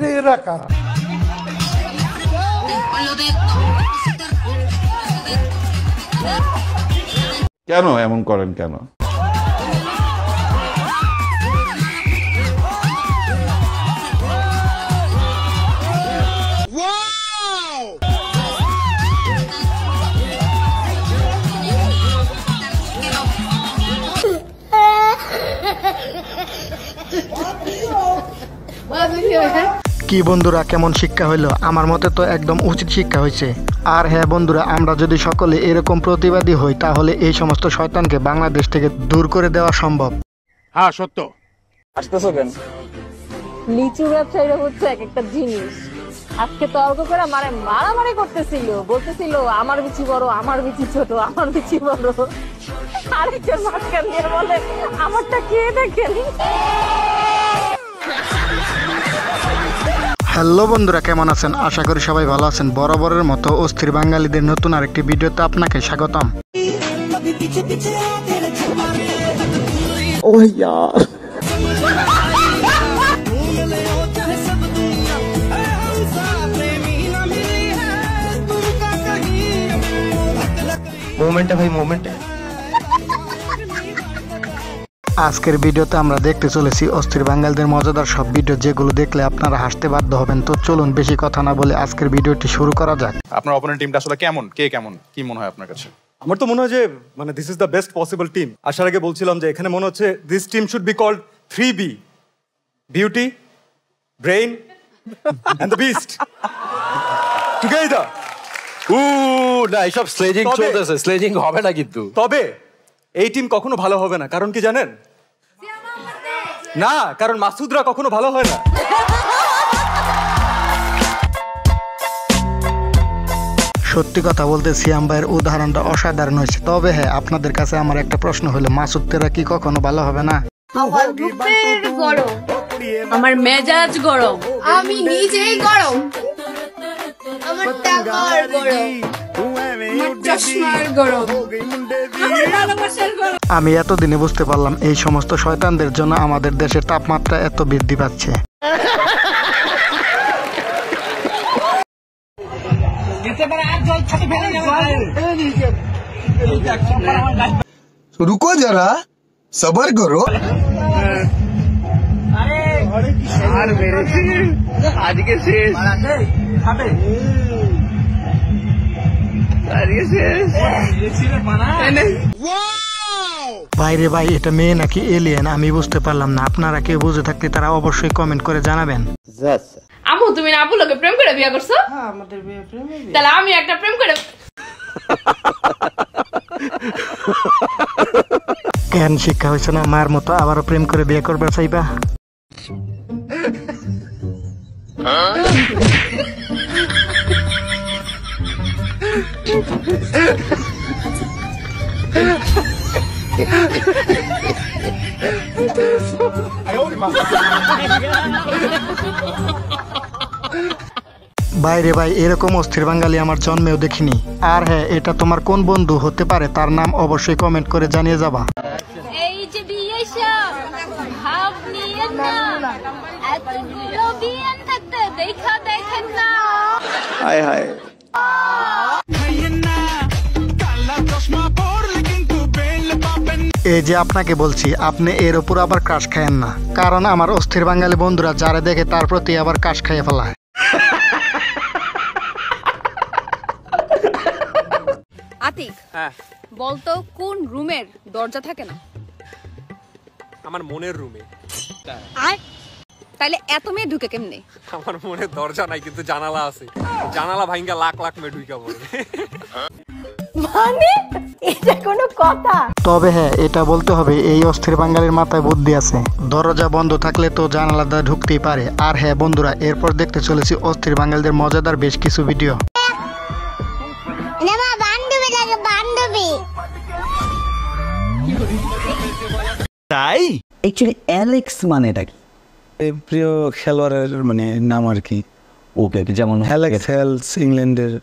আরে এরা কারা? কেন এমন করেন কেন? কি বন্ধুরা, কেমন শিক্ষা হইলো? আমার মতে তো একদম উচিত শিক্ষা হয়েছে। আর হ্যাঁ বন্ধুরা, আমরা যদি সকলে এরকম প্রতিবাদী হই তাহলে এই সমস্ত শয়তানকে বাংলাদেশ থেকে দূর করে দেওয়া সম্ভব। হ্যাঁ সত্য। আসতেছো কেন? লিচু ব্যবসায়ীরা হচ্ছে এক একটা জিনিস। আজকে তর্ক করে মারামারি করতেছিল, বলতেছিল আমার বিচি বড়, আমার বিচি ছোট, আমার বিচি বড়। আরেকজন মাঝখান দিয়ে বলে আমারটা কে দেখেন। হ্যালো বন্ধুরা, কেমন আছেন? আশা করি সবাই ভালো আছেন। বরাবরের মতো অস্থির বাঙালিদের নতুন আরেকটি ভিডিওতে আপনাকে স্বাগতম। আজকের ভিডিওতে আমরা দেখতে চলেছি অস্থির বাঙালিদের মজাদার সব ভিডিও, যেগুলো দেখলে আপনারা হাসতে বাধ্য হবেন। তো চলুন বেশি কথা না বলে আজকের ভিডিওটি শুরু করা যাক। আপনার অপোনেন্ট টিমটা আসলে কেমন, কে কেমন, কি মনে হয় আপনার কাছে? আমার তো মনে হয় যে মানে this is the best possible team. আসার আগে বলছিলাম যে এখানে মনে হচ্ছে this team should be called 3B, beauty, brain and the beast together. না এইসব স্লেজিং চলতেছে, স্লেজিং হবে না কিন্তু। তবে এই টিম কখনো ভালো হবে না, কারণ কি জানেন? না, কারণ মাসুদরা কখনো ভালো হয় না। সত্যি কথা বলতে সিয়াম ভাইয়ের উদাহরণটা অসাধারণ হয়েছে। তবে হ্যাঁ, আপনাদের কাছে আমার একটা প্রশ্ন হলো, মাসুদ তেরা কি কখনো ভালো হবে না? গরম, আমার মেজাজ গরম, আমি নিজেই গরম, আমার টাকার গরম, আমার চশমার গরম, আমার ভালোবাসার গরম। আমি এতদিনে বুঝতে পারলাম এই সমস্ত শয়তানদের জন্য আমাদের দেশের তাপমাত্রা এত বৃদ্ধি পাচ্ছে। রুকো যারা, সবার করো। আজকে শেষ, ভাইরে ভাই, এটা মেয়ে নাকি এলিয়েন আমি বুঝতে পারলাম না। আপনারা কেউ বুঝে থাকলে তারা অবশ্যই কমেন্ট করে জানাবেন। আমু, তুমি না আবু লোকে প্রেম করে বিয়ে করছো? হ্যাঁ, আমাদের বিয়ে প্রেম। তাহলে আমি একটা প্রেম করে। কেন শিক্ষা হয়েছে না? মার মতো আবারও প্রেম করে বিয়ে করবে চাইবা? বাইরে ভাই, এরকম অস্থির বাঙালি আমার জন্মেও দেখিনি। আর হ্যাঁ, এটা তোমার কোন বন্ধু হতে পারে তার নাম অবশ্যই কমেন্ট করে জানিয়ে যাবা। এই যে বিয়ে ভাব নিয়ে না, এতগুলো বিয়ে থাকতে দেখা দেখেন না। হায় হায়। এই যে আপনাকে বলছি, আপনি এর উপর আবার কাশ খায়েন না, কারণ আমার অস্থির বাঙালি বন্ধুরা যারা দেখে তার প্রতি আবার কাশ খাইয়ে ফেলায়। আতিক, বলতো কোন রুমের দরজা থাকে না? আমার মনের রুমে। তাইলে এত মেয়ে ঢুকে কেমনে? আমার মনে দরজা নাই কিন্তু জানালা আছে, জানালা ভাঙ্গা লাখ লাখ মেয়ে ঢুকা পড়বে। মানে এটা কোনো কথা? তবে হ্যাঁ, এটা বলতে হবে এই অস্থির বাঙালির মাথায় বুদ্ধি আছে। দরজা বন্ধ থাকলে তো জানালা দিয়ে ঢুকতেই পারে। আর হ্যাঁ বন্ধুরা, এরপর দেখতে চলেছি অস্থির বাঙালিদের মজাদার বেশ কিছু ভিডিও। তাই অ্যাকচুয়ালি অ্যালেক্স মানে এটা কি? প্রিয় খেলোয়াড়ের মানে নাম আর কি। ওকে ওকে, যেমন অ্যালেক্স হেলস ইংল্যান্ডের।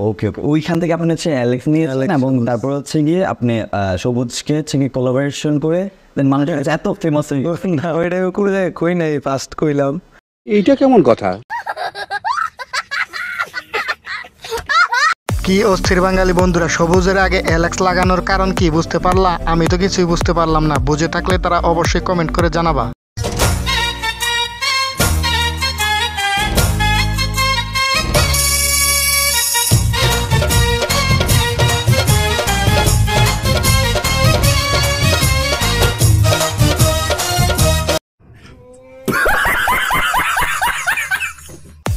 ওকে ওকে, ওইখান থেকে আপনি হচ্ছে অ্যালেক্স নিয়ে এবং তারপর হচ্ছে গিয়ে আপনি সবুজকে হচ্ছে গিয়ে কোলাবোরেশন করে দেন মানুষের কাছে এত ফেমাস হয়ে না, ওইটা করে কই নাই, ফার্স্ট কইলাম। এইটা কেমন কথা? কি অস্থির বাঙালি বন্ধুরা, সবুজের আগে অ্যালেক্স লাগানোর কারণ কি বুঝতে পারলা? আমি তো কিছুই বুঝতে পারলাম না। বুঝে থাকলে তারা অবশ্যই কমেন্ট করে জানাবা।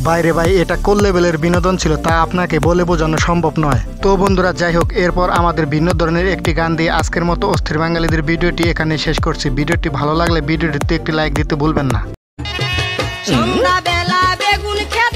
বাইরে ভাই, এটা কোন লেভেলের বিনোদন ছিল তা আপনাকে বলে বোঝানো সম্ভব নয়। তো বন্ধুরা, যাই হোক, এরপর আমাদের ভিন্ন ধরনের একটি গান দিয়ে আজকের মতো অস্থির বাঙালিদের ভিডিওটি এখানে শেষ করছি। ভিডিওটি ভালো লাগলে ভিডিওটিতে একটি লাইক দিতে ভুলবেন না। সন্ধ্যাবেলা বেগুন খেত